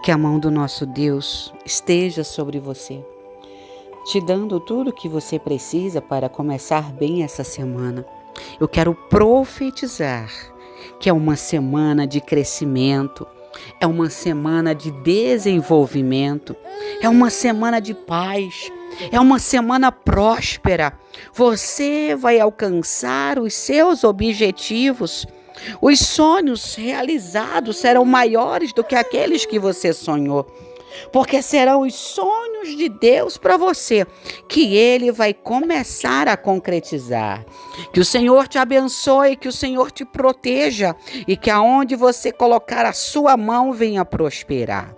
Que a mão do nosso Deus esteja sobre você, te dando tudo o que você precisa para começar bem essa semana. Eu quero profetizar que é uma semana de crescimento, é uma semana de desenvolvimento, é uma semana de paz, é uma semana próspera. Você vai alcançar os seus objetivos. Os sonhos realizados serão maiores do que aqueles que você sonhou, porque serão os sonhos de Deus para você que Ele vai começar a concretizar. Que o Senhor te abençoe, que o Senhor te proteja e que aonde você colocar a sua mão venha prosperar.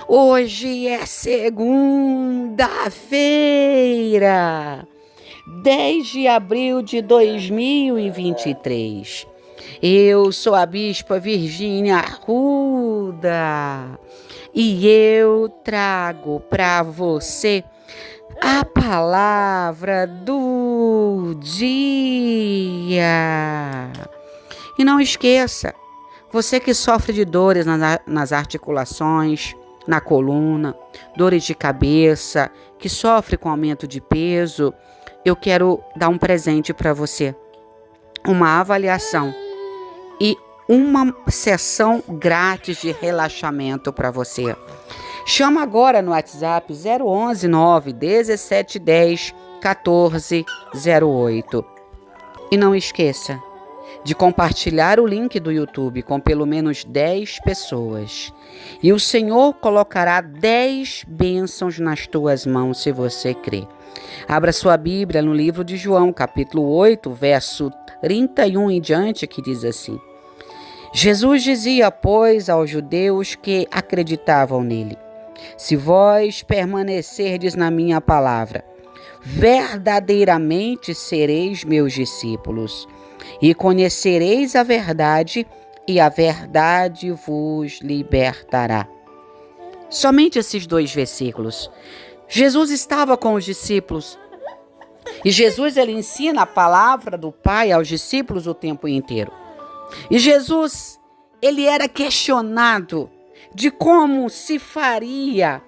Hoje é segunda-feira, 10 de abril de 2023. Eu sou a Bispa Virgínia Arruda e eu trago para você a palavra do dia. E não esqueça, você que sofre de dores nas articulações, na coluna, dores de cabeça, que sofre com aumento de peso, eu quero dar um presente para você. Uma avaliação e uma sessão grátis de relaxamento para você. Chama agora no WhatsApp 011 9 1710 1408. E não esqueça de compartilhar o link do YouTube com pelo menos 10 pessoas. E o Senhor colocará 10 bênçãos nas tuas mãos se você crer. Abra sua Bíblia no livro de João, capítulo 8, verso 31 em diante, que diz assim: Jesus dizia, pois, aos judeus que acreditavam nele: se vós permanecerdes na minha palavra, verdadeiramente sereis meus discípulos, e conhecereis a verdade, e a verdade vos libertará. Somente esses 2 versículos. Jesus estava com os discípulos. E Jesus, ele ensina a palavra do Pai aos discípulos o tempo inteiro. E Jesus, ele era questionado de como se faria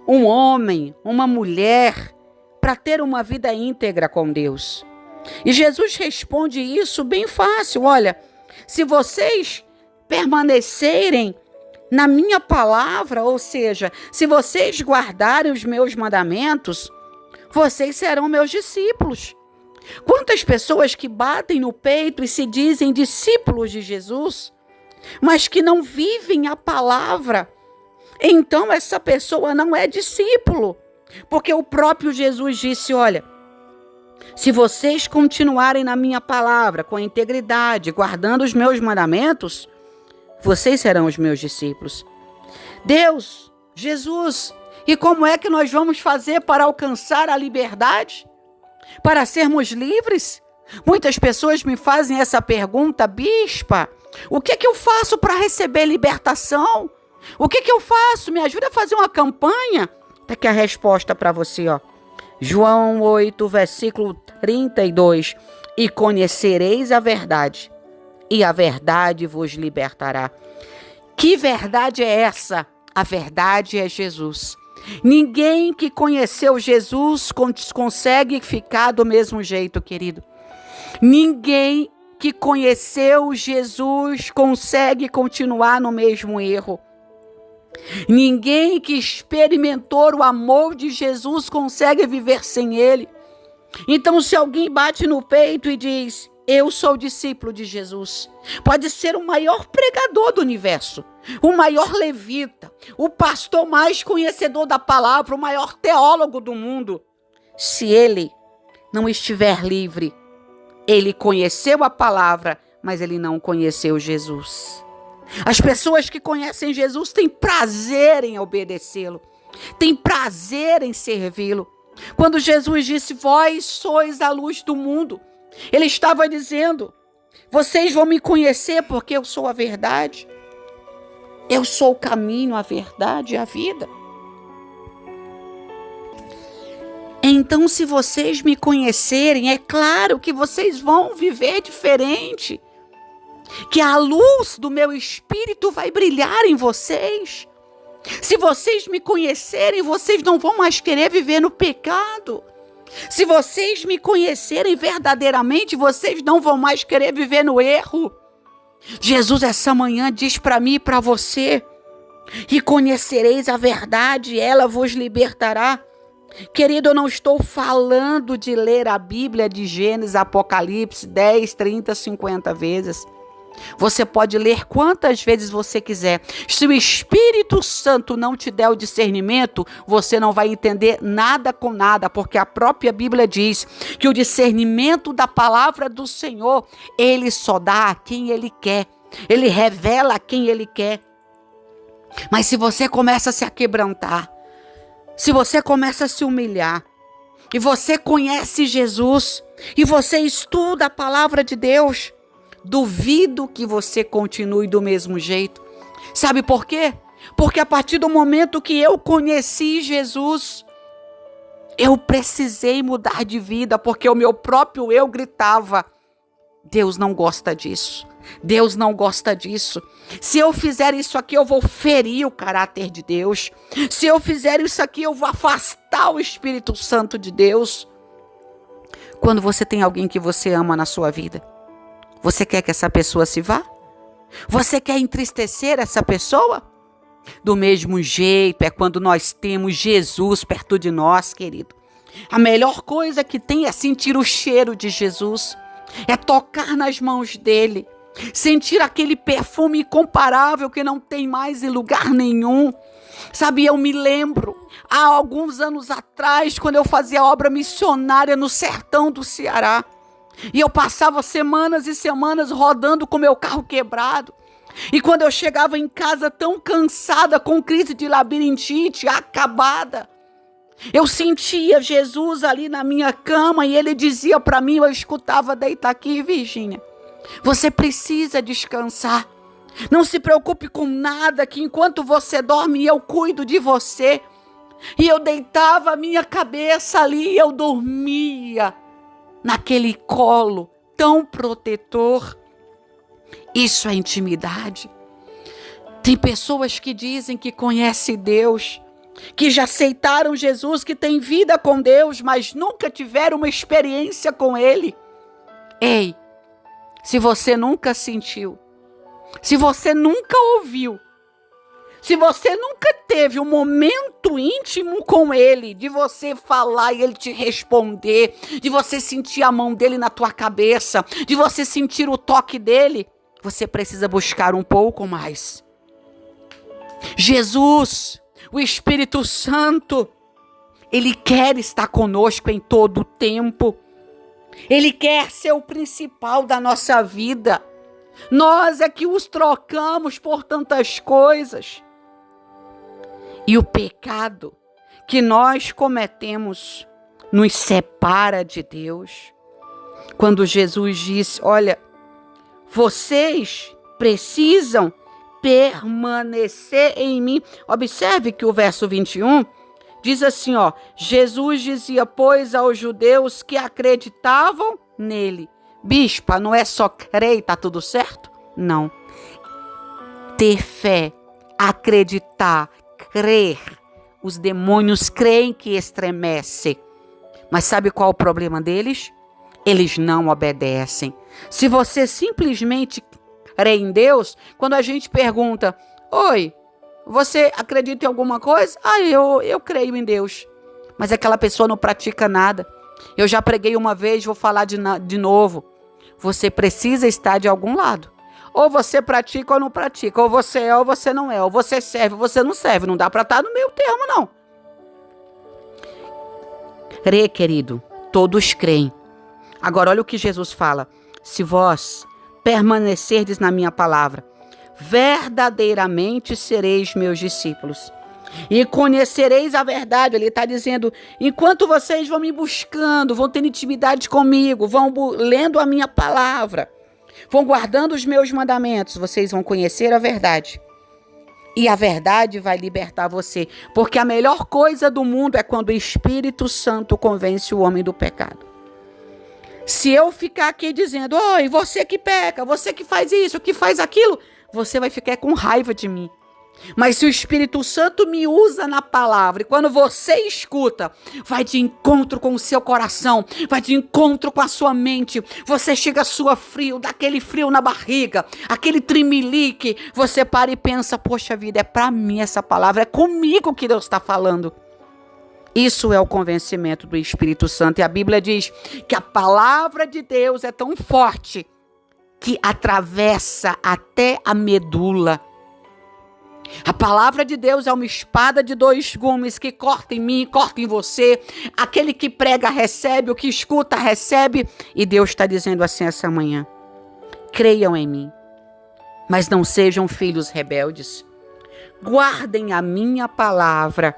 um homem, uma mulher, para ter uma vida íntegra com Deus. E Jesus responde isso bem fácil. Olha, se vocês permanecerem na minha palavra, ou seja, se vocês guardarem os meus mandamentos, vocês serão meus discípulos. Quantas pessoas que batem no peito e se dizem discípulos de Jesus, mas que não vivem a palavra, então essa pessoa não é discípulo. Porque o próprio Jesus disse, olha, se vocês continuarem na minha palavra com integridade, guardando os meus mandamentos, vocês serão os meus discípulos. Deus, Jesus, e como é que nós vamos fazer para alcançar a liberdade? Para sermos livres? Muitas pessoas me fazem essa pergunta: bispa, o que eu faço para receber libertação? O que eu faço? Me ajuda a fazer uma campanha? Tá aqui a resposta para você, ó. João 8, versículo 32. E conhecereis a verdade, e a verdade vos libertará. Que verdade é essa? A verdade é Jesus. Ninguém que conheceu Jesus consegue ficar do mesmo jeito, querido. Ninguém que conheceu Jesus consegue continuar no mesmo erro. Ninguém que experimentou o amor de Jesus consegue viver sem ele. Então, se alguém bate no peito e diz, eu sou discípulo de Jesus, pode ser o maior pregador do universo, o maior levita, o pastor mais conhecedor da palavra, o maior teólogo do mundo. Se ele não estiver livre, ele conheceu a palavra, mas ele não conheceu Jesus. As pessoas que conhecem Jesus têm prazer em obedecê-lo, têm prazer em servi-lo. Quando Jesus disse, vós sois a luz do mundo, ele estava dizendo, vocês vão me conhecer porque eu sou a verdade. Eu sou o caminho, a verdade e a vida. Então, se vocês me conhecerem, é claro que vocês vão viver diferente. Que a luz do meu espírito vai brilhar em vocês. Se vocês me conhecerem, vocês não vão mais querer viver no pecado. Se vocês me conhecerem verdadeiramente, vocês não vão mais querer viver no erro. Jesus essa manhã diz para mim e para você: e conhecereis a verdade, ela vos libertará. Querido, eu não estou falando de ler a Bíblia de Gênesis, Apocalipse 10, 30, 50 vezes. Você pode ler quantas vezes você quiser. Se o Espírito Santo não te der o discernimento, você não vai entender nada com nada, porque a própria Bíblia diz que o discernimento da palavra do Senhor, Ele só dá a quem Ele quer. Ele revela a quem Ele quer. Mas se você começa a se aquebrantar, se você começa a se humilhar, e você conhece Jesus, e você estuda a palavra de Deus, duvido que você continue do mesmo jeito. Sabe por quê? Porque a partir do momento que eu conheci Jesus, eu precisei mudar de vida, porque o meu próprio eu gritava: Deus não gosta disso. Deus não gosta disso. Se eu fizer isso aqui, eu vou ferir o caráter de Deus. Se eu fizer isso aqui, eu vou afastar o Espírito Santo de Deus. Quando você tem alguém que você ama na sua vida, você quer que essa pessoa se vá? Você quer entristecer essa pessoa? Do mesmo jeito é quando nós temos Jesus perto de nós, querido. A melhor coisa que tem é sentir o cheiro de Jesus, é tocar nas mãos dele, sentir aquele perfume incomparável que não tem mais em lugar nenhum. Sabe, eu me lembro, há alguns anos atrás, quando eu fazia obra missionária no sertão do Ceará, e eu passava semanas e semanas rodando com meu carro quebrado. E quando eu chegava em casa tão cansada, com crise de labirintite, acabada, eu sentia Jesus ali na minha cama e ele dizia para mim, eu escutava: deita aqui, Virgínia. Você precisa descansar. Não se preocupe com nada, que enquanto você dorme eu cuido de você. E eu deitava a minha cabeça ali e eu dormia naquele colo tão protetor. Isso é intimidade. Tem pessoas que dizem que conhecem Deus, que já aceitaram Jesus, que têm vida com Deus, mas nunca tiveram uma experiência com Ele. Ei, se você nunca sentiu, se você nunca ouviu, se você nunca teve um momento íntimo com Ele, de você falar e Ele te responder, de você sentir a mão dEle na tua cabeça, de você sentir o toque dEle, você precisa buscar um pouco mais. Jesus, o Espírito Santo, Ele quer estar conosco em todo o tempo. Ele quer ser o principal da nossa vida. Nós é que os trocamos por tantas coisas. E o pecado que nós cometemos nos separa de Deus. Quando Jesus disse: olha, vocês precisam permanecer em mim. Observe que o verso 21 diz assim, ó: Jesus dizia, pois, aos judeus que acreditavam nele. Bispa, não é só crer e tá tudo certo? Não. Ter fé, acreditar, crer. Os demônios creem que estremece. Mas sabe qual é o problema deles? Eles não obedecem. Se você simplesmente crê em Deus, quando a gente pergunta: oi, você acredita em alguma coisa? Eu creio em Deus. Mas aquela pessoa não pratica nada. Eu já preguei uma vez, vou falar de novo. Você precisa estar de algum lado. Ou você pratica ou não pratica. Ou você é ou você não é. Ou você serve ou você não serve. Não dá para estar no meio termo, não. Crê, querido. Todos creem. Agora, olha o que Jesus fala. Se vós permanecerdes na minha palavra, verdadeiramente sereis meus discípulos. E conhecereis a verdade. Ele está dizendo, enquanto vocês vão me buscando, vão tendo intimidade comigo, vão lendo a minha palavra, vão guardando os meus mandamentos, vocês vão conhecer a verdade. E a verdade vai libertar você. Porque a melhor coisa do mundo é quando o Espírito Santo convence o homem do pecado. Se eu ficar aqui dizendo, oi, você que peca, você que faz isso, que faz aquilo, você vai ficar com raiva de mim. Mas se o Espírito Santo me usa na palavra, e quando você escuta, vai de encontro com o seu coração, vai de encontro com a sua mente, você chega a sua frio, daquele frio na barriga, aquele trimelique, você para e pensa, poxa vida, é para mim essa palavra, é comigo que Deus está falando. Isso é o convencimento do Espírito Santo, e a Bíblia diz que a palavra de Deus é tão forte que atravessa até a medula. A palavra de Deus é uma espada de dois gumes que corta em mim, corta em você. Aquele que prega recebe, o que escuta recebe. E Deus está dizendo assim essa manhã: creiam em mim, mas não sejam filhos rebeldes. Guardem a minha palavra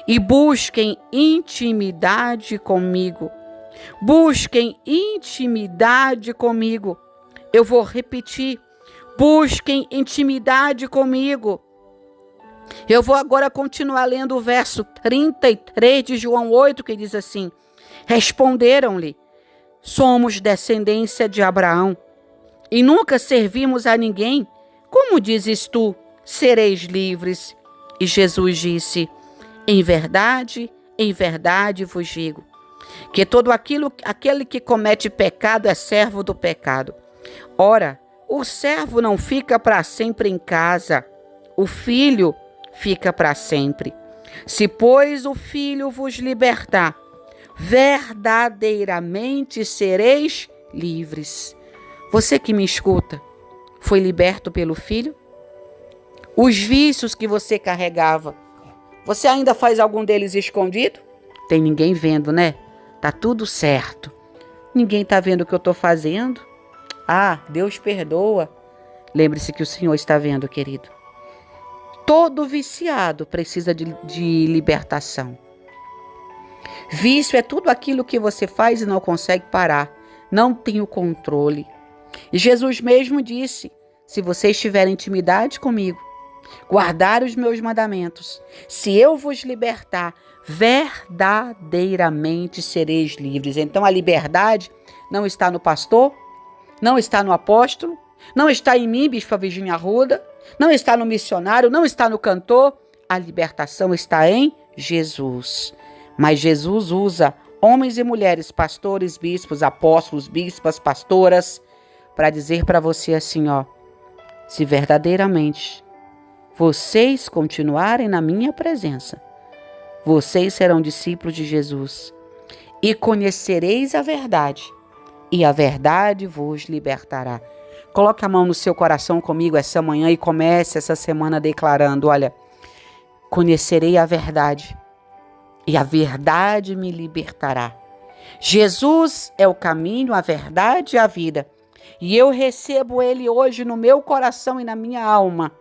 e busquem intimidade comigo. Busquem intimidade comigo. Eu vou repetir: busquem intimidade comigo. Eu vou agora continuar lendo o verso 33 de João 8, que diz assim: responderam-lhe: somos descendência de Abraão e nunca servimos a ninguém. Como dizes tu, sereis livres? E Jesus disse: em verdade vos digo, que todo aquele que comete pecado é servo do pecado. Ora, o servo não fica para sempre em casa, o filho fica para sempre. Se, pois, o Filho vos libertar, verdadeiramente sereis livres. Você que me escuta, foi liberto pelo Filho? Os vícios que você carregava, você ainda faz algum deles escondido? Tem ninguém vendo, né? Tá tudo certo. Ninguém tá vendo o que eu tô fazendo? Ah, Deus perdoa. Lembre-se que o Senhor está vendo, querido. Todo viciado precisa de libertação. Vício é tudo aquilo que você faz e não consegue parar. Não tem o controle. E Jesus mesmo disse: se vocês tiverem intimidade comigo, guardar os meus mandamentos, se eu vos libertar, verdadeiramente sereis livres. Então a liberdade não está no pastor, não está no apóstolo, não está em mim, Bispa Virgínia Arruda, não está no missionário, não está no cantor. A libertação está em Jesus. Mas Jesus usa homens e mulheres, pastores, bispos, apóstolos, bispas, pastoras, para dizer para você assim, ó: se verdadeiramente vocês continuarem na minha presença, vocês serão discípulos de Jesus e conhecereis a verdade, e a verdade vos libertará. Coloque a mão no seu coração comigo essa manhã e comece essa semana declarando: olha, conhecerei a verdade e a verdade me libertará. Jesus é o caminho, a verdade e a vida. E eu recebo Ele hoje no meu coração e na minha alma.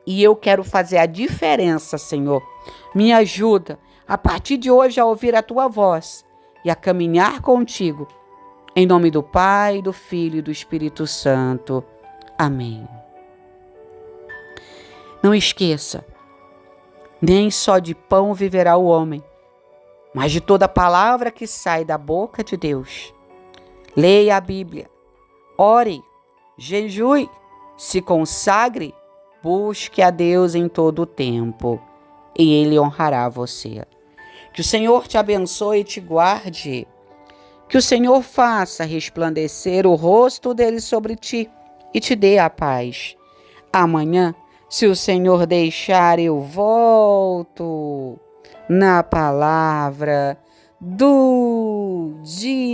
E eu quero fazer a diferença, Senhor. Me ajuda a partir de hoje a ouvir a Tua voz e a caminhar contigo. Em nome do Pai, do Filho e do Espírito Santo. Amém. Não esqueça, nem só de pão viverá o homem, mas de toda palavra que sai da boca de Deus. Leia a Bíblia, ore, jejue, se consagre, busque a Deus em todo o tempo, e Ele honrará você. Que o Senhor te abençoe e te guarde. Que o Senhor faça resplandecer o rosto dele sobre ti e te dê a paz. Amanhã, se o Senhor deixar, eu volto na palavra do dia.